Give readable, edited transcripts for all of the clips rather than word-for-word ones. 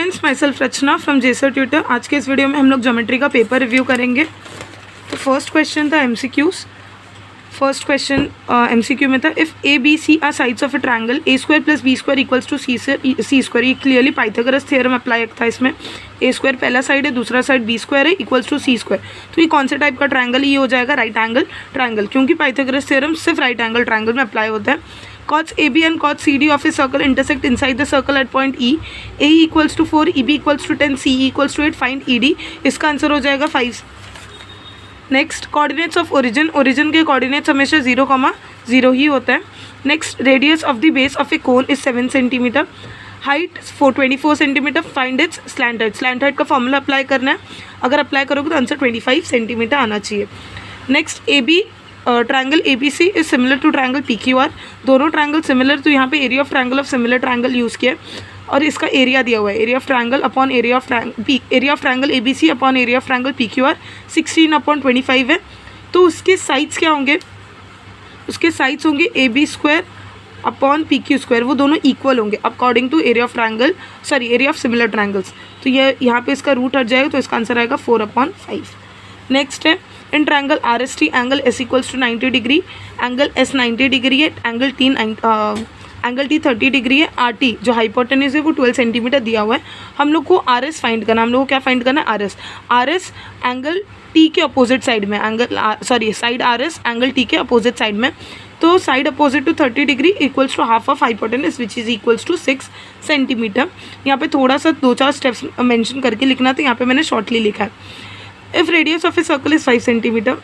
Friends, myself Rachna from Jesar tutor. आज के इस वीडियो में हम लोग ज्योमेट्री का पेपर रिव्यू करेंगे। तो फर्स्ट क्वेश्चन था एमसीक्यूज। फर्स्ट क्वेश्चन एमसीक्यू में था, if A B C are sides of a triangle A square plus B square equals to C square. ये क्लियरली पाइथागोरस थ्योरम अप्लाई था इसमें। A square पहला side है, दूसरा side B square है, equals to C square. तो ये कौन से टाइप का ट्रायंगल? ये हो जाएगा राइट एंगल ट्रायंगल, क्योंकि पाइथागोरस थ्योरम सिर्फ राइट एंगल ट्रायंगल में अप्लाई होता है। Chords AB and chords CD of a circle intersect inside the circle at point E. AE equals to 4, EB equals to 10, CE equals to 8. Find ED. इसका answer हो जाएगा 5. Next, coordinates of origin. Origin के coordinates हमेशा 0,0 ही होता है। Next, radius of the base of A cone is 7 centimetre. Height 424 centimetre. Find its slant height. Slant height का formula apply करना है। अगर अप्लाई करोगे तो आंसर 25 सेंटीमीटर आना चाहिए। Next, AB triangle ABC is similar to triangle PQR। दोनों triangle similar, तो यहाँ पे area of triangle of similar triangle use किया है और इसका एरिया दिया हुआ है। Area of triangle upon area of triangle ABC upon area of triangle PQR 16/25 है। तो उसके साइड्स क्या होंगे? उसके साइड्स होंगे AB square upon PQ square. वो दोनों इक्वल होंगे according to area of triangle, sorry area of similar triangles. तो ये यहाँ पे इसका रूट हट जाएगा, तो इसका आंसर आएगा 4/5। नेक्स्ट है, in triangle RST angle S equals to 90 degree, angle S 90 degree है, एंगल T 30 डिग्री है। RT जो हाइपोटेन्यूज है वो 12 सेंटीमीटर दिया हुआ है। हम लोग को RS फाइंड करना, हम लोग को क्या फाइंड करना है? RS एंगल T के अपोजिट साइड में, साइड RS एंगल T के अपोजिट साइड में। तो side opposite to 30 degree equals to half of hypotenuse which is equals to 6 centimetre. यहाँ पे थोड़ा सा 2-4 स्टेप्स मेंशन करके लिखना, तो यहाँ पे मैंने शॉर्टली लिखा है। If radius of a circle is 5 centimetre,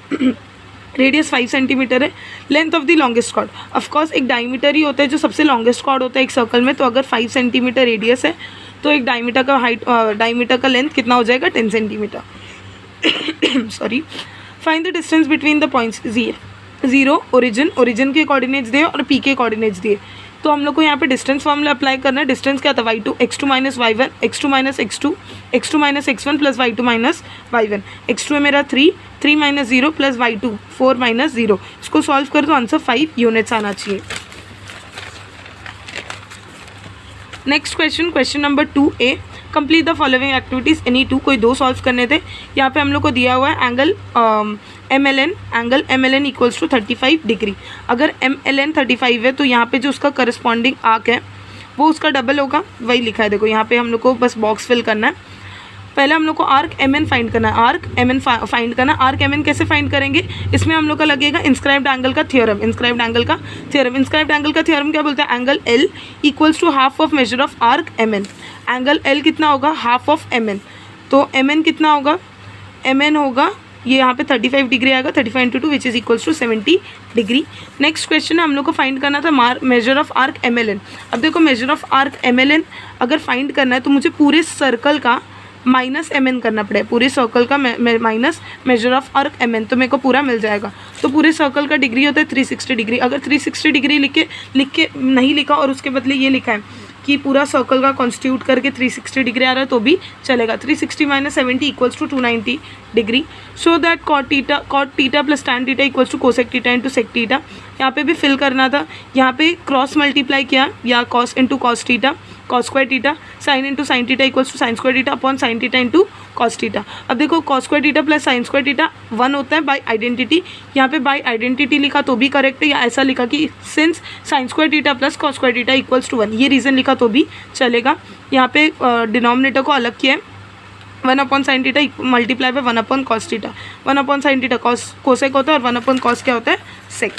radius 5 centimetre है। Length of the longest chord, of course एक डायमीटर ही होता है जो सबसे लॉन्गेस्ट कॉर्ड होता है एक सर्कल में। तो अगर 5 सेंटीमीटर रेडियस है तो एक डायमीटर का लेंथ कितना हो जाएगा? 10 centimetre. Sorry. Find the distance between the points 0 origin के कोऑर्डिनेट्स दिए और P के कोऑर्डिनेट्स दिए। तो हम लोग को यहाँ पे डिस्टेंस फॉर्मूला अप्लाई करना है। डिस्टेंस क्या था? y2 x2 minus y1, x2 minus x2, x2 minus x1 plus y2 minus y1। x2 है मेरा 3 माइनस 0 प्लस y2 4 माइनस 0। इसको सॉल्व कर दो, आंसर 5 यूनिट्स आना चाहिए। Next question number 2A, complete the following activities any 2। कोई 2 solve करने थे। यहाँ पे हम लोग को दिया हुआ है angle MLN equals to 35 degree. अगर MLN 35 है तो यहाँ पे जो उसका करस्पॉन्डिंग आर्क है वो उसका डबल होगा, वही लिखा है। देखो यहाँ पे हम लोग को बस बॉक्स फिल करना है। पहले हम लोग को आर्क MN फाइंड करना है। आर्क MN कैसे फाइंड करेंगे? इसमें हम लोग का लगेगा इंस्क्राइब्ड एंगल का थ्योरम। इंस्क्राइब्ड एंगल का थ्योरम क्या बोलता है? Angle L equals to half of measure of arc MN। Angle L कितना होगा? Half of MN। तो MN कितना होगा? MN होगा, ये यहाँ पे 35 डिग्री आएगा, 35 × 2 which is equals to 70 degree. Next question है, हम लोग को फाइंड करना था मेजर ऑफ आर्क MLN। अब देखो मेजर ऑफ आर्क MLN अगर फाइंड करना है तो मुझे पूरे सर्कल का माइनस MN करना पड़ेगा। पूरे सर्कल का minus major of arc MN, तो मेरे को पूरा मिल जाएगा। तो पूरे सर्कल का डिग्री होता है 360 डिग्री। अगर 360 डिग्री लिख के नहीं लिखा और उसके बदले ये लिखा है कि पूरा सर्कल का कॉन्स्टिट्यूट करके 360 डिग्री आ रहा है तो भी चलेगा। 360 minus 70 equals to 290 degree. So that cot theta plus tan theta equals to cosec theta into sec theta. यहाँ पे भी फिल करना था। यहाँ पे क्रॉस मल्टीप्लाई किया या cos into cos theta, cos square theta, sine into sine theta equals to sine square theta upon sine theta into cos theta. अब देखो cos square theta plus sine square theta 1 होता है bye identity. यहाँ पे bye identity लिखा तो भी correct है, या ऐसा लिखा कि since sine square theta plus cos square theta equals to 1, ये रीज़न लिखा तो भी चलेगा। यहाँ पे डिनोमिनेटर को अलग किया है। 1/sin theta multiply by 1/cos theta. 1/sin theta cosec होता है और 1/cos क्या होता है? Sec.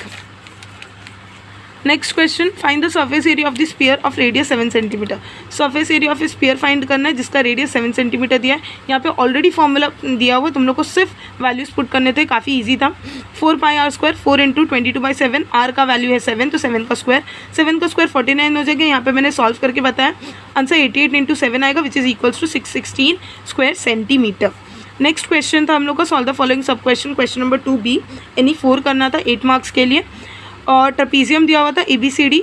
Next question, find the surface area of the sphere of radius 7 centimetre. Surface area of sphere find करना है जिसका रेडियस 7 सेंटीमीटर दिया है। यहाँ पे ऑलरेडी फॉर्मूला दिया हुआ है, तुम लोग को सिर्फ वैल्यूज पुट करने थे, काफ़ी इजी था। 4πr², 4 × 22/7। आर का वैल्यू है 7, तो 7 का स्क्वायर 49 हो जाएगा। यहाँ पे मैंने सॉल्व करके बताया, आंसर 88 × 7 आएगा which is equals to 616 square centimetre. Next question था हम लोग का, solve the following sub question number 2B। Any 4 करना था 8 मार्क्स के लिए। और ट्रपीजियम दिया हुआ था ABCD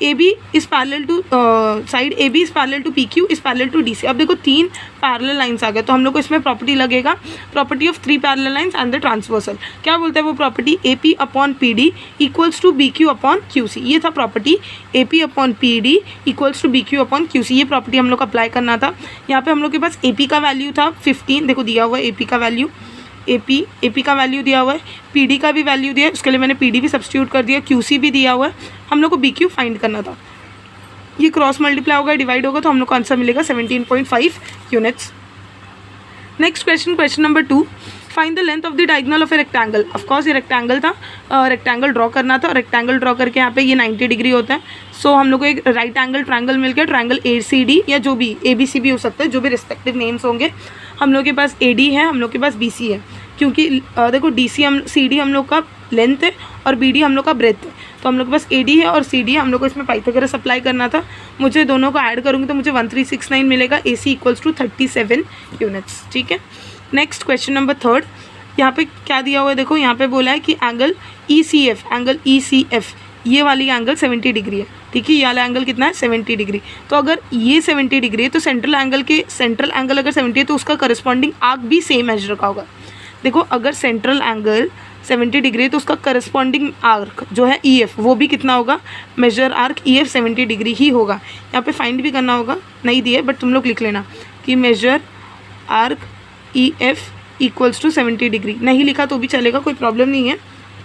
A B is parallel to side A B is parallel to P Q is parallel to D C. अब देखो 3 पैरेलल लाइन्स आ गए, तो हम लोग को इसमें प्रॉपर्टी लगेगा, property of 3 parallel lines and the transversal. क्या बोलते हैं वो property? A P upon P D equals to B Q upon Q C. ये था property A P upon P D equals to B Q upon Q C. ये property हम लोग को अप्लाई करना था। यहाँ पे हम लोग के पास ए पी का वैल्यू था 15, देखो दिया हुआ है ए पी का वैल्यू, ए पी का वैल्यू दिया हुआ है, पी डी का भी वैल्यू दिया है, उसके लिए मैंने पी डी भी सब्स्टिट्यूट कर दिया, क्यू सी भी दिया हुआ है। हम लोग को बी क्यू फाइंड करना था। ये क्रॉस मल्टीप्लाई होगा, डिवाइड होगा, तो हम लोग को आंसर मिलेगा 17.5 units. Next question, question number 2, find the length of the diagonal of a rectangle. Of course ये रेक्टेंगल था, रेक्टेंगल ड्रॉ करना था, और रेक्टेंगल ड्रॉ करके यहाँ पे ये 90 डिग्री होता है। सो हम लोग को एक राइट एंगल ट्रायंगल मिल गया, ट्रायंगल ए सी डी या जो भी ए बी सी भी हो सकता है, जो भी रिस्पेक्टिव नेम्स होंगे। हम लोग के पास ए डी है, हम लोग के पास बी सी है, क्योंकि देखो डी सी हम सी डी हम लोग का लेंथ है और बी डी हम लोग का ब्रेथ है, तो हम लोग के पास ए डी है और सी डी है। हम लोग को इसमें पाइथागोरस अप्लाई करना था। मुझे दोनों को ऐड करूँगी तो मुझे 1369 मिलेगा। ए सी इक्वल्स टू 37 यूनिट्स। ठीक है, नेक्स्ट क्वेश्चन नंबर 3, यहाँ पे क्या दिया हुआ है देखो, यहाँ पे बोला है कि angle E C F, angle E C F ये वाली एंगल 70 डिग्री है। ठीक है, ये वाला एंगल कितना है? 70 डिग्री। तो अगर ये 70 डिग्री है तो सेंट्रल एंगल अगर 70 है तो उसका करस्पॉन्डिंग आर्क भी सेम मेजर का होगा। देखो अगर सेंट्रल एंगल 70 डिग्री है तो उसका करस्पॉन्डिंग आर्क जो है ई एफ वो भी कितना होगा? Major arc E F 70 degree ही होगा। यहाँ पे फाइंड भी करना होगा, नहीं दिया बट तुम लोग लिख लेना कि major arc E F equals to 70 degree. नहीं लिखा तो भी चलेगा, कोई प्रॉब्लम नहीं है,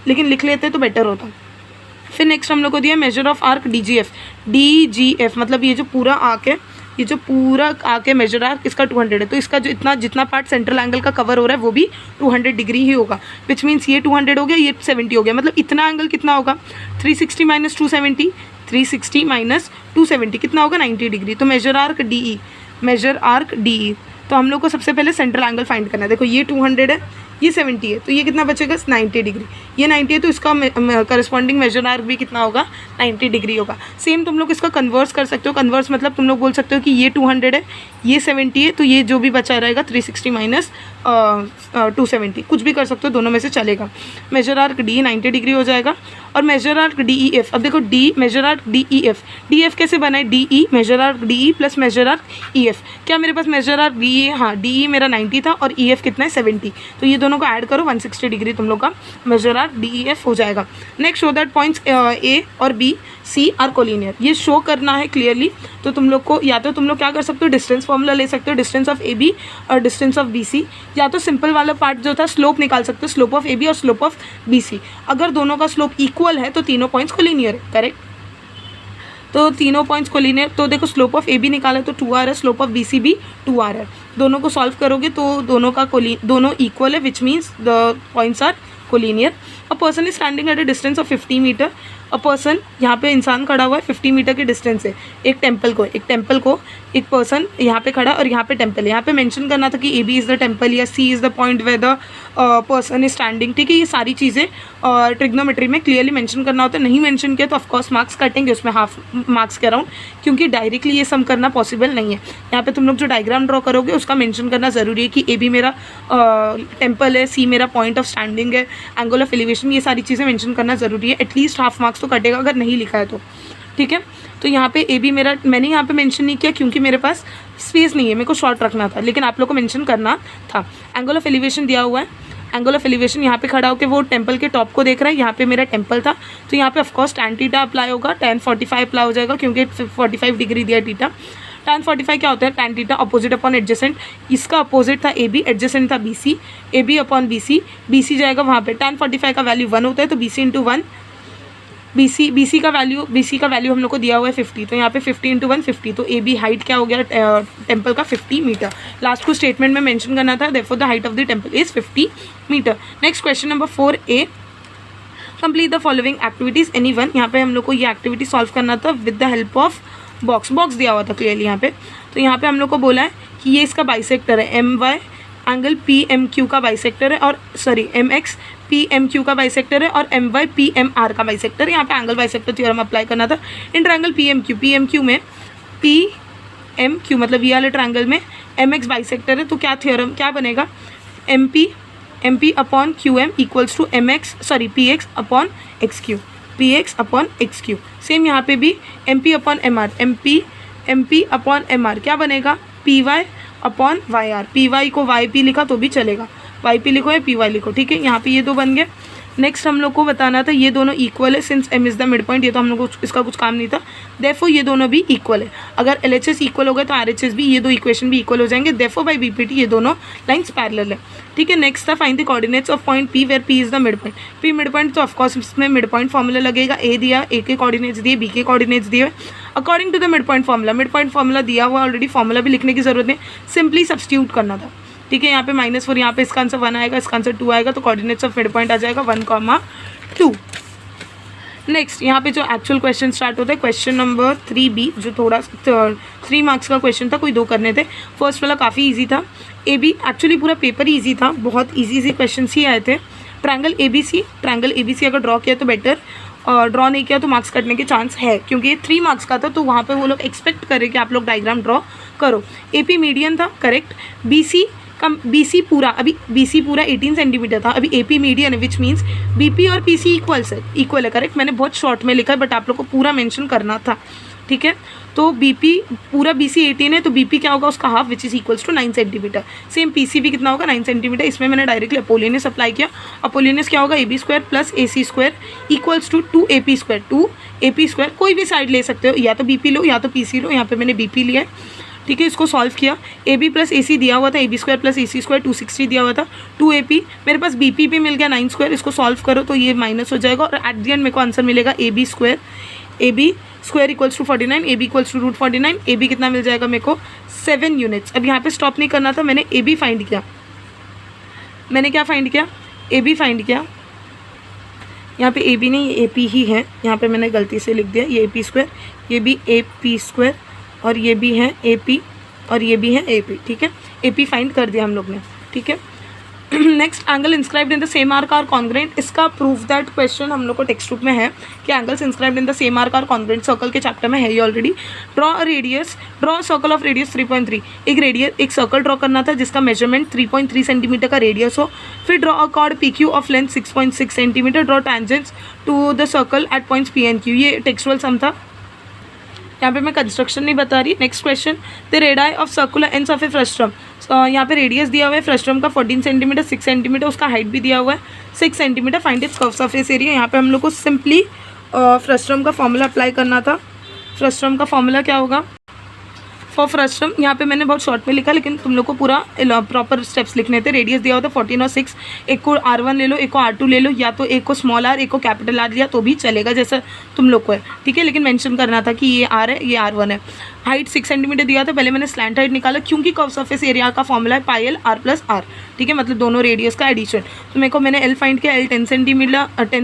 लेकिन लिख लेते तो बेटर होता। फिर नेक्स्ट हम लोग को दिया major of arc D G F, मतलब ये जो पूरा आर्क है, ये जो पूरा आर्क है मेजर आर्क इसका 200 है, तो इसका जो जितना पार्ट सेंट्रल एंगल का कवर हो रहा है वो भी 200 डिग्री ही होगा। विच मीन्स ये 200 हो गया, ये 70 हो गया, मतलब इतना एंगल कितना होगा? 360 माइनस 270, 360 माइनस 270 कितना होगा? 90 डिग्री। तो मेजर आर्क डी ई, तो हम लोग को सबसे पहले सेंट्रल एंगल फाइंड करना है। देखो ये 200 है, ये 70 है, तो ये कितना बचेगा? 90 डिग्री। ये 90 है तो इसका करस्पॉन्डिंग मेजर आर्क भी कितना होगा? 90 डिग्री होगा। सेम तुम लोग इसका कन्वर्स कर सकते हो। कन्वर्स मतलब तुम लोग बोल सकते हो कि ये 200 है, ये 70 है, तो ये जो भी बचा रहेगा 360 माइनस 270, कुछ भी कर सकते हो, दोनों में से चलेगा। मेजर आर्क डी 90 डिग्री हो जाएगा। और major arc D E F, अब देखो major arc D E F कैसे बना है? D E major arc D E plus major arc E F. क्या मेरे पास मेजर आर्क डी ई? हाँ, डी ई मेरा 90 था और ई एफ कितना है? 70। तो ये दोनों को ऐड करो, 160 डिग्री तुम लोग का major arc D E F हो जाएगा। Next show that points A और बी सी आर कोलिनियर, ये शो करना है क्लियरली। तो तुम लोग को या तो तुम लोग क्या कर सकते हो, डिस्टेंस फॉर्मूला ले सकते हो, डिस्टेंस ऑफ ए बी और डिस्टेंस ऑफ बी सी, या तो सिंपल वाला पार्ट जो था स्लोप निकाल सकते हो, स्लोप ऑफ ए बी और स्लोप ऑफ बी सी। अगर दोनों का स्लोप इक्वल है तो तीनों पॉइंट्स कोलिनियर है, करेक्ट। तो तीनों पॉइंट्स कोलिनियर, तो देखो स्लोप ऑफ ए बी निकाला तो 2r है, स्लोप ऑफ बी सी भी 2r है। दोनों को सॉल्व करोगे तो दोनों इक्वल है, which means the points are collinear. A person is standing at a distance of 50 metre. A person, यहाँ पे इंसान खड़ा हुआ है 50 मीटर के डिस्टेंस से एक टेम्पल को एक पर्सन यहाँ पे खड़ा और यहाँ पे टेम्पल है। यहाँ पे मेंशन करना था कि A B is the temple या C is the point where the person is standing. ठीक है, ये सारी चीज़ें ट्रिग्नोमेट्री में क्लियरली मेंशन करना होता है। नहीं मेंशन किया तो ऑफकोर्स मार्क्स कटेंगे उसमें, हाफ मार्क्स के अराउंड, क्योंकि डायरेक्टली ये सम करना पॉसिबल नहीं है। यहाँ पे तुम लोग जो डायग्राम ड्रॉ करोगे उसका मेंशन करना ज़रूरी है कि ए बी मेरा टेम्पल है, सी मेरा पॉइंट ऑफ स्टैंडिंग है, एंगल ऑफ एलिवेशन, ये सारी चीज़ें मेंशन करना ज़रूरी है। एटलीस्ट हाफ मार्क्स तो कटेगा अगर नहीं लिखा है तो। ठीक है, तो यहाँ पे ए बी मेरा, मैंने यहाँ पे मेंशन नहीं किया क्योंकि मेरे पास स्पेस नहीं है, मेरे को शॉर्ट रखना था, लेकिन आप लोग को मेंशन करना था। एंगल ऑफ एलिवेशन दिया हुआ है, एंगल ऑफ एलिवेशन यहाँ पे खड़ा होकर वो टेम्पल के टॉप को देख रहा है। यहाँ पे मेरा टेम्पल था तो यहाँ पे ऑफकोर्स tan थीटा अप्लाई होगा, tan 45 अप्लाई हो जाएगा क्योंकि 45 डिग्री दिया थीटा। tan 45 क्या होता है? tan theta opposite upon adjacent, इसका अपोजिट था ए बी, एडजेसेंट था B C, A B upon B C जाएगा वहाँ पे। tan 45 का वैल्यू 1 होता है तो B C into 1, B C का वैल्यू हम लोग को दिया हुआ है 50, तो यहाँ पे 50 इंटू 1 50, तो ए बी हाइट क्या हो गया टेम्पल का? 50 मीटर। लास्ट को स्टेटमेंट में मेंशन करना था, therefore the height of the temple is 50 metre. Next question number 4a, complete the following activities any one. यहाँ पे हम लोग को ये एक्टिविटी सॉल्व करना था with the help of box दिया हुआ था क्लियरली यहाँ पे। तो यहाँ पे हम लोग को बोला है कि ये इसका बाइसेक्टर है, M Y angle P M Q का बाइसेक्टर है, और sorry M X P M Q का बाइसेक्टर है, और M Y P M R का बाइसेक्टर है। यहाँ पे एंगल बाइसेक्टर थ्योरम अप्लाई करना था। In triangle P M Q में पी एम क्यू मतलब ये वाले ट्रायंगल में एम एक्स बाइसेक्टर है, तो क्या थ्योरम क्या बनेगा? M P upon Q M equals to M X, sorry P X upon X Q. P X upon X Q. Same यहाँ पे भी M P upon M R, M P upon M R क्या बनेगा, P Y upon Y R. P Y को Y P लिखा तो भी चलेगा, वाई पी लिखो या पी वाई लिखो, ठीक है। यहाँ पे ये दो बन गए। नेक्स्ट हम लोग को बताना था ये दोनों इक्वल है, since M is the mid point, ये तो हम लोग को इसका कुछ काम नहीं था, देयरफॉर ये दोनों भी इक्वल है। अगर एल एच एस इक्वल हो गए तो आर एच एस भी, ये दो इक्वेशन भी इक्वल हो जाएंगे, therefore by B P T ये दोनों लाइन्स पैरेलल है, ठीक है। नेक्स्ट था find the coordinates of point P where P is the mid point. P mid point तो ऑफकोर्स इसमें मिड पॉइंट फॉर्मूला लगेगा, ए दिया, ए के कोऑर्डिनेट्स दिए, बी के कोऑर्डिनेट्स दिए according to the mid point formula. Mid point formula दिया हुआ ऑलरेडी, फॉर्मूला भी लिखने की जरूरत नहीं, सिंपली सब्स्टिट्यूट करना था, ठीक है। यहाँ पे -4, यहाँ पे इसका आंसर 1 आएगा, इसका आंसर 2 आएगा, तो कोऑर्डिनेट्स ऑफ मिड पॉइंट आ जाएगा 1,2। नेक्स्ट यहाँ पे जो एक्चुअल क्वेश्चन स्टार्ट होता है, क्वेश्चन नंबर 3B, जो थोड़ा 3 मार्क्स का क्वेश्चन था, कोई 2 करने थे। फर्स्ट वाला काफ़ी इजी था, ए बी, एक्चुअली पूरा पेपर ही ईजी था, बहुत ईजी क्वेश्चन ही आए थे। ट्रायंगल ए बी सी अगर ड्रॉ किया तो बेटर, और ड्रॉ नहीं किया तो मार्क्स कटने के चांस है, क्योंकि ये 3 मार्क्स का था, तो वहाँ पे वो लोग एक्सपेक्ट करें कि आप लोग डायग्राम ड्रॉ करो। ए पी मीडियन था, करेक्ट। बी सी पूरा, अभी बी सी पूरा 18 सेंटीमीटर था, अभी ए पी मीडियन है, विच मीन्स बी पी और पी सी इक्वल है, करेक्ट। मैंने बहुत शॉर्ट में लिखा है, बट आप लोग को पूरा मेंशन करना था, ठीक है। तो बी पी पूरा बी सी 18 है, तो बी पी क्या होगा, उसका half, which is equals to 9 centimetre. Same P C भी कितना होगा, 9 सेंटीमीटर। इसमें मैंने डायरेक्टली अपोलिनियस अप्लाई किया, अपोलिनियस क्या होगा, A B square plus A C square equals to 2 A P square, 2 A P square. कोई भी साइड ले सकते हो, या तो बी पी लो या तो पी सी लो, यहाँ पे मैंने बी पी लिया है, ठीक है। इसको सॉल्व किया, ए बी प्लस ए सी दिया हुआ था, A B square plus A C square 260 दिया हुआ था, 2 ए पी, मेरे पास बी पी भी मिल गया 9 स्क्वायर। इसको सॉल्व करो तो ये माइनस हो जाएगा, और एट द एंड मेरे को आंसर मिलेगा A B square equals to 49, A B equals to root 49। A B कितना मिल जाएगा मेरे को, 7 यूनिट्स। अब यहाँ पे स्टॉप नहीं करना था, मैंने ए बी फाइंड किया। मैंने क्या फाइंड किया, ए बी फाइंड किया। यहाँ पे ए बी नहीं, ए पी ही है, यहाँ पे मैंने गलती से लिख दिया, ये ए पी स्क्वायर, ये भी ए पी स्क्वायर, और ये भी है ए पी, और ये भी है ए पी, ठीक है। ए पी फाइंड कर दिया हम लोग ने, ठीक है। Next, angle inscribed in the same arc are congruent. इसका प्रूफ दैट क्वेश्चन हम लोग को टेक्स्ट बुक में है कि angles inscribed in the same arc are congruent, circle के चैप्टर में है ये already. Draw a radius, draw circle of radius 3.3। एक सर्कल ड्रॉ करना था जिसका मेजरमेंट 3.3 सेंटीमीटर का रेडियस हो। फिर draw a chord P Q of length 6.6 centimetre, draw tangents to the circle at points P and Q. ये textual sum था, यहाँ पे मैं कंस्ट्रक्शन नहीं बता रही। Next question, the radii of circular ends of a frustum. यहाँ पे रेडियस दिया हुआ है फ्रस्ट्रम का 14 सेंटीमीटर, 6 सेंटीमीटर, उसका हाइट भी दिया हुआ है 6 centimetre. Find its curve surface area. यहाँ पे हम लोग को सिंपली फ्रस्ट्रम का फॉर्मूला अप्लाई करना था। फ्रस्ट्रम का फॉर्मूला क्या होगा फॉर फ्रस्ट्रम, यहाँ पे मैंने बहुत शॉर्ट में लिखा, लेकिन तुम लोग को पूरा प्रॉपर स्टेप्स लिखने थे। रेडियस दिया होता 14 और 6, एक को R1 ले लो, एक को R2 ले लो, या तो एक को स्मॉल r, एक को कैपिटल R लिया तो भी चलेगा, जैसा तुम लोग को है, ठीक है। लेकिन मेंशन करना था कि ये R है, ये R1 है। हाइट 6 सेंटीमीटर दिया था, पहले मैंने स्लैंट हाइट निकाला, क्योंकि कर्व सरफेस एरिया का फॉर्मूला है pi L R plus R, ठीक है, मतलब दोनों रेडियस का एडिशन। तो मेरे को मैंने L फाइंड किया, L 10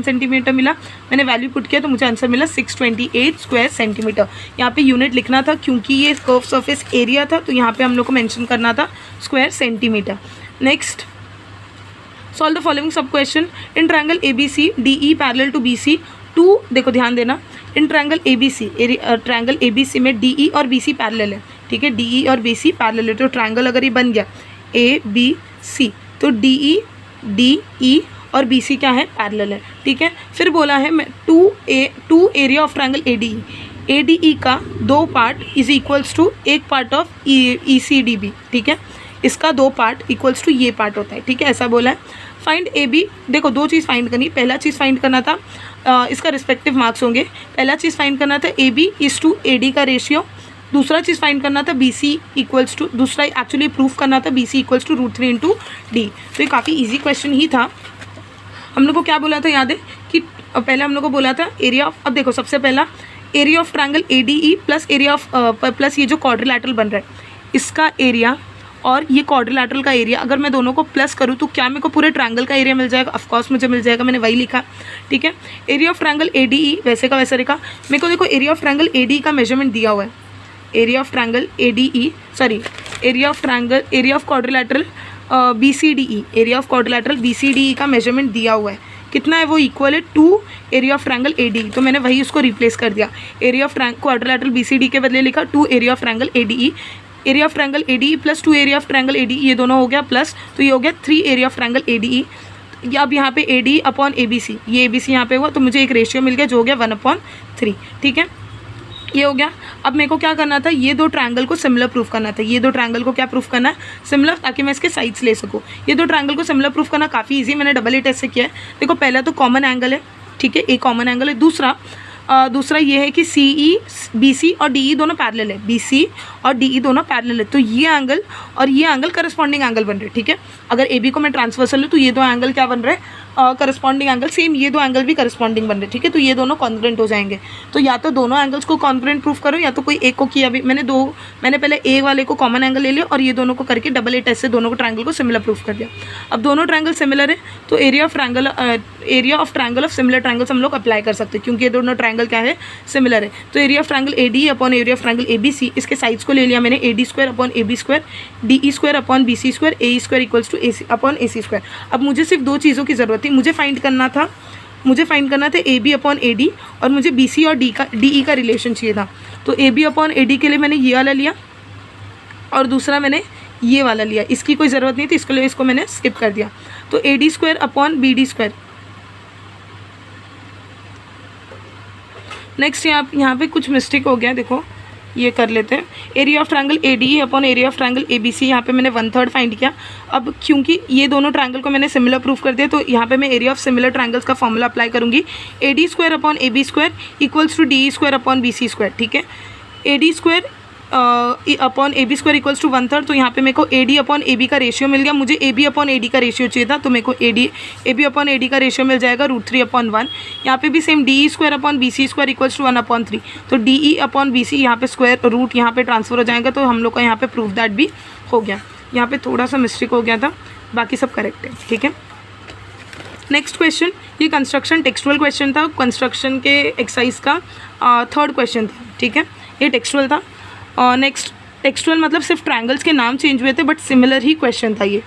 सेंटीमीटर मिला, मैंने वैल्यू पुट किया तो मुझे आंसर मिला 628 स्क्वायर सेंटीमीटर। यहाँ पे यूनिट लिखना था क्योंकि ये कर्व सरफेस एरिया था, तो यहाँ पे हम लोग को मेंशन करना था square centimetre. Next, solve the following sub question. In triangle A B C D E parallel to B C 2, देखो ध्यान देना, इन ट्रायंगल ए बी सी में डी ई और बी सी पैरेलल है, ठीक है। डी ई और बी सी पैरेलल है, तो ट्रायंगल अगर ये बन गया ए बी सी, तो डी ई और बी सी क्या है, पैरेलल है, ठीक है। फिर बोला है मैं two area of triangle A D E का 2 part is equals to 1 part of E C D B, ठीक है। इसका 2 पार्ट इक्वल्स टू ये पार्ट होता है, ठीक है, ऐसा बोला है। फाइंड ए बी, देखो 2 चीज़ फाइंड करनी। पहला चीज़ फाइंड करना था, इसका रिस्पेक्टिव मार्क्स होंगे। पहला चीज़ फाइंड करना था A B is to A D का रेशियो। दूसरा चीज़ फाइंड करना था बी सी इक्वल्स टू, दूसरा एक्चुअली प्रूफ करना था B C equals to √3 into D. तो ये काफ़ी ईजी क्वेश्चन ही था। हम लोग को क्या बोला था याद है कि पहले हम लोग को बोला था एरिया ऑफ, अब देखो सबसे पहला area of triangle A D E plus area of plus ये जो क्वाड्रिलैटरल बन रहा है इसका एरिया और ये क्वाड्रिलैटरल का एरिया, अगर मैं दोनों को प्लस करूँ तो क्या मेरे को पूरे ट्रायंगल का एरिया मिल जाएगा? ऑफकोर्स मुझे मिल जाएगा, मैंने वही लिखा, ठीक है। Area of triangle A D E वैसे का वैसा लिखा। मेरे को देखो area of triangle A D का मेजरमेंट दिया हुआ है, area of triangle A D E, sorry area of quadrilateral B C D E, area of quadrilateral B C D E का मेजरमेंट दिया हुआ है, कितना है वो इक्वल है 2 area of triangle A D. तो मैंने वही उसको रिप्लेस कर दिया, area of quadrilateral B C D के बदले लिखा 2 area of triangle A D E. Area of triangle A D E plus 2 area of triangle A D E, ये दोनों हो गया प्लस, तो ये हो गया 3 area of triangle A D E. या अब यहाँ पे A D upon A B C, ये ए बी सी यहाँ पे हुआ तो मुझे एक रेशियो मिल गया जो हो गया 1/3, ठीक है, ये हो गया। अब मेरे को क्या करना था, ये दो ट्रायंगल को सिमिलर प्रूफ करना था। ये दो ट्रायंगल को क्या प्रूफ करना है, सिमिलर, ताकि मैं इसके साइड्स ले सकूँ। ये दो ट्रायंगल को सिमिलर प्रूफ करना काफ़ी इजी, मैंने डबल ई टेस्ट से किया है। देखो पहला तो कॉमन एंगल है, ठीक है, एक कॉमन एंगल है। दूसरा ये है कि सी ई बी सी और डी ई दोनों पैरेलल है, बी सी और डी ई दोनों पैरेलल है, तो ये एंगल और ये एंगल करस्पॉन्डिंग एंगल बन रहे हैं, ठीक है। अगर ए बी को मैं ट्रांसवर्सल लूँ तो ये दो एंगल क्या बन रहे हैं, करस्पॉन्डिंग एंगल, सेम ये दो एंगल भी करस्पॉन्डिंग बन रहे हैं, ठीक है, तो ये दोनों कॉन्ग्रुएंट हो जाएंगे। तो या तो दोनों एंगल्स को कॉन्ग्रुएंट प्रूफ करो या तो कोई एक को किया। अभी मैंने पहले ए वाले को कॉमन एंगल ले लिया और ये दोनों को करके डबल ए टेस्ट से दोनों को ट्रायंगल को सिमिलर प्रूफ कर दिया। अब दोनों ट्रायंगल सिमिलर है तो area of triangle of similar triangles हम लोग अप्लाई कर सकते हैं, क्योंकि ये दोनों ट्रायंगल क्या है, सिमिलर है। तो area of triangle A D upon area of triangle A B C, इसके साइड्स को ले लिया मैंने, A D square upon A B square, D E square upon B C square, A E square equals to A C upon A C square. अब मुझे सिर्फ दो चीज़ों की ज़रूरत थी, मुझे फाइंड करना था A B upon A D, और मुझे बी सी और डी ई का रिलेशन चाहिए था। तो A B upon A D के लिए मैंने ये वाला लिया और दूसरा मैंने ये वाला लिया, इसकी कोई ज़रूरत नहीं थी, इसके लिए इसको मैंने स्किप कर दिया। तो A D square upon B D square. Next यहाँ पे कुछ मिस्टेक हो गया, देखो ये कर लेते हैं। Area of triangle A D upon area of triangle A B C, यहाँ पे मैंने 1/3 फाइंड किया। अब क्योंकि ये दोनों ट्रायंगल को मैंने सिमिलर प्रूफ कर दिया तो यहाँ पे मैं एरिया ऑफ सिमिलर ट्रायंगल्स का फॉर्मूला अप्लाई करूँगी। A D square upon A B square equals to D E square upon B C square, ठीक है। A D square upon A B square equals to 1/3, तो यहाँ पे मेरे को A D upon A B का ratio मिल गया। मुझे A B upon A D का रेशियो चाहिए था, तो मेरे को A B upon A D का रेशियो मिल जाएगा √3/1। यहाँ पे भी same D E square upon B C square equals to 1/3, तो D E upon B C यहाँ पे स्क्वायर रूट यहाँ पे ट्रांसफर हो जाएगा, तो हम लोग का यहाँ पे प्रूफ दैट भी हो गया। यहाँ पे थोड़ा सा मिस्टेक हो गया था, बाकी सब करेक्ट है, ठीक है। नेक्स्ट क्वेश्चन, ये कंस्ट्रक्शन टेक्सचुअल क्वेश्चन था, कंस्ट्रक्शन के एक्सरसाइज का 3rd क्वेश्चन था, ठीक है, ये टेक्सचुअल था। नेक्स्ट टेक्सचुअल मतलब सिर्फ ट्रायंगल्स के नाम चेंज हुए थे बट सिमिलर ही क्वेश्चन था ये।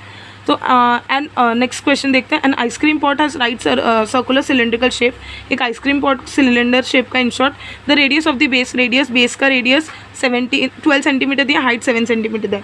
तो एंड नेक्स्ट क्वेश्चन देखते हैं। An ice cream pot has right circular cylindrical shape, एक आइसक्रीम पॉट सिलेंडर शेप का, in short the radius of the base का रेडियस 12 सेंटीमीटर दिया, हाइट 7 सेंटीमीटर दिया,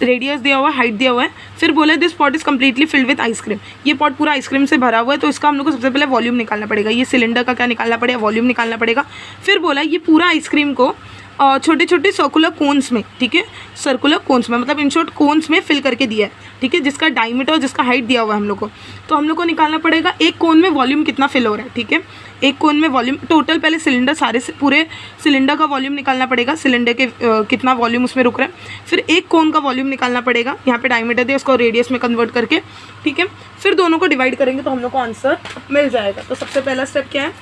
रेडियस दिया हुआ है, हाइट दिया हुआ है। फिर बोला this pot is completely filled with ice cream, ये पॉट पूरा आइसक्रीम से भरा हुआ है, तो इसका हम लोग को सबसे पहले वॉल्यूम निकालना पड़ेगा। ये सिलेंडर का क्या निकालना पड़ेगा, वॉल्यूम निकालना पड़ेगा। फिर बोला ये पूरा आइसक्रीम को छोटे छोटे सर्कुलर कोन्स में, ठीक है, सर्कुलर कोन्स में मतलब इन शॉर्ट कोन्स में फिल करके दिया है, ठीक है, जिसका डायमीटर और जिसका हाइट दिया हुआ है हम लोग को। तो हम लोग को निकालना पड़ेगा एक कोन में वॉल्यूम कितना फिल हो रहा है, ठीक है, एक कोन में वॉल्यूम टोटल, पहले सिलेंडर पूरे सिलेंडर का वॉल्यूम निकालना पड़ेगा, सिलेंडर के कितना वॉल्यूम उसमें रुक रहा है। फिर एक कोन का वॉल्यूम निकालना पड़ेगा, यहाँ पे डायमीटर दिया, उसको रेडियस में कन्वर्ट करके, ठीक है। फिर दोनों को डिवाइड करेंगे तो हम लोग को आंसर मिल जाएगा। तो सबसे पहला स्टेप क्या है,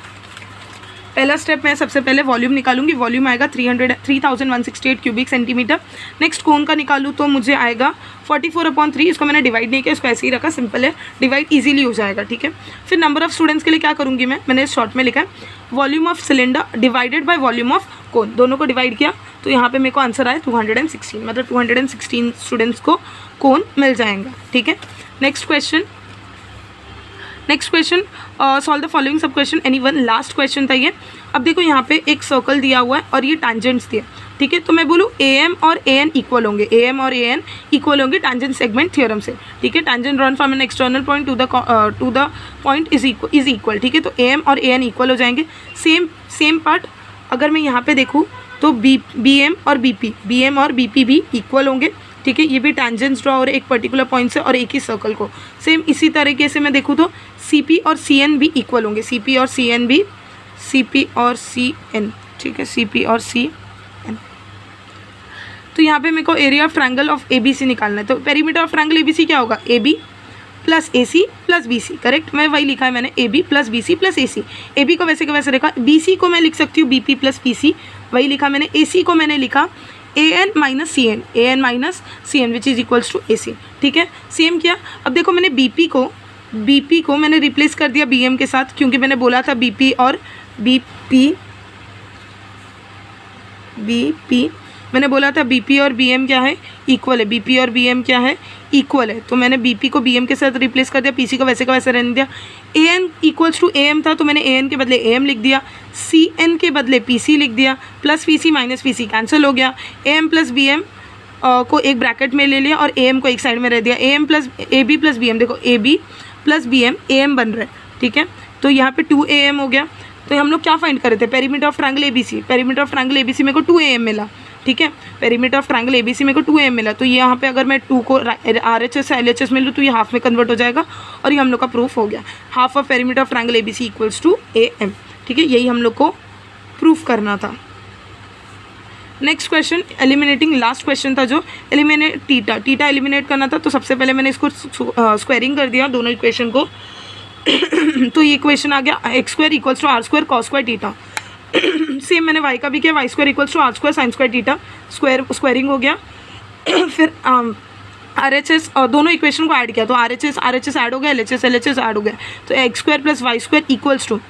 पहला स्टेप मैं सबसे पहले वॉल्यूम निकालूंगी, वॉल्यूम आएगा 3168 क्यूबिक सेंटीमीटर। नेक्स्ट कोन का निकालूँ तो मुझे आएगा 44/3, इसको मैंने डिवाइड नहीं किया, इसको ऐसे ही रखा, सिंपल है, डिवाइड इजीली हो जाएगा, ठीक है। फिर नंबर ऑफ स्टूडेंट्स के लिए क्या करूँगी मैंने शॉर्ट में लिखा है volume of cylinder divided by volume of cone, दोनों को डिवाइड किया तो यहाँ पे मेरे को आंसर आया 216, मतलब 216 स्टूडेंट्स को कोन मिल जाएगा, ठीक है। Next question solve the following sub question any one, last question था ये। अब देखो यहाँ पे एक सर्कल दिया हुआ है और ये टैंजेंट्स दिए, ठीक है, तो मैं बोलूँ ए एम और ए एन इक्वल होंगे, ए एम और ए एन इक्वल होंगे टैंजेंट सेगमेंट थ्योरम से, ठीक है। Tangent drawn from an external point two the point is equal, ठीक है, तो ए एम और ए एन इक्वल हो जाएंगे। सेम पार्ट अगर मैं यहाँ पे देखूँ तो बी एम और बी पी भी इक्वल होंगे, ठीक है, ये भी टैंजेंट्स ड्रॉ हो रहे एक पर्टिकुलर पॉइंट से और एक ही सर्कल को। सेम इसी तरीके से मैं देखूँ तो सी पी और सी एन भी इक्वल होंगे, सी पी और सी एन, ठीक है, सी पी और सी एन। तो यहाँ पे मेरे को area of triangle of A B C निकालना है, तो perimeter of triangle A B C क्या होगा, A B plus A C plus B C, correct, मैं वही लिखा है मैंने, A B plus B C plus A C. A B को वैसे का वैसे लिखा, बी सी को मैं लिख सकती हूँ B P plus P C, वही लिखा मैंने। ए सी को मैंने लिखा A N minus C N which is equals to A C, ठीक है। सेम किया, अब देखो मैंने बी पी को मैंने रिप्लेस कर दिया बी एम के साथ, क्योंकि मैंने बोला था बी पी और बी पी मैंने बोला था बी पी और बी एम क्या है, इक्वल है, बी पी और बी एम क्या है, इक्वल है, तो मैंने बी पी को बी एम के साथ रिप्लेस कर दिया, पी सी को वैसे का वैसे रहने दिया। A N equals to A M था तो मैंने ए एन के बदले ए एम लिख दिया, सी एन के बदले पी सी लिख दिया, plus P C minus P C cancel हो गया, A M plus B M को एक ब्रैकेट में ले लिया और ए एम को एक साइड में रह दिया, A M plus A B plus B M, देखो A B plus B M, A M बन रहा है, ठीक है। तो यहाँ पे 2am हो गया। तो हम लोग क्या फाइंड कर रहे थे, perimeter of triangle ABC. Perimeter of triangle ABC मेरे को 2am मिला, ठीक है। पेरीमीटर ऑफ ट्रायंगल एबीसी मेरे को 2am मिला। तो ये यहाँ पे अगर मैं 2 को RHS से LHS में लूँ तो ये हाफ में कन्वर्ट हो जाएगा और ये हम लोग का प्रूफ हो गया। Half of perimeter of triangle ABC equals to am, ठीक है। यही हम लोग को प्रूफ करना था। Next question eliminating, last question था जो एलिमिनेट टीटा। टीटा एलिमिनेट करना था, तो सबसे पहले मैंने इसको स्क्वायरिंग कर दिया दोनों इक्वेशन को। तो ये इक्वेशन आ गया x square equals to R square cos square theta. Same मैंने y का भी किया, y square equals to R square sine square theta, squaring हो गया। फिर RHS दोनों इक्वेशन को ऐड किया, तो RHS ऐड हो गया, LHS ऐड हो गया। तो x square plus Y square equals to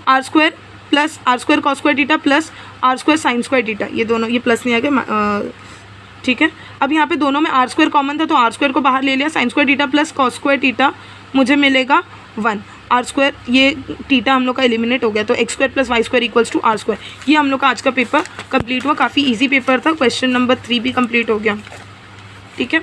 R square plus R square cos square theta plus R square sine square theta. ये दोनों, ये प्लस नहीं आ गया, ठीक है। अब यहाँ पे दोनों में आर स्क्वायर कॉमन था, तो आर स्क्वायर को बाहर ले लिया, sign square theta plus cos square theta मुझे मिलेगा 1। आर स्क्वायर, ये टीटा हम लोग का एलिमिनेट हो गया। तो x square plus Y square equals to R square. ये हम लोग का आज का पेपर कंप्लीट हुआ। काफ़ी इजी पेपर था। क्वेश्चन नंबर 3 भी कंप्लीट हो गया, ठीक है।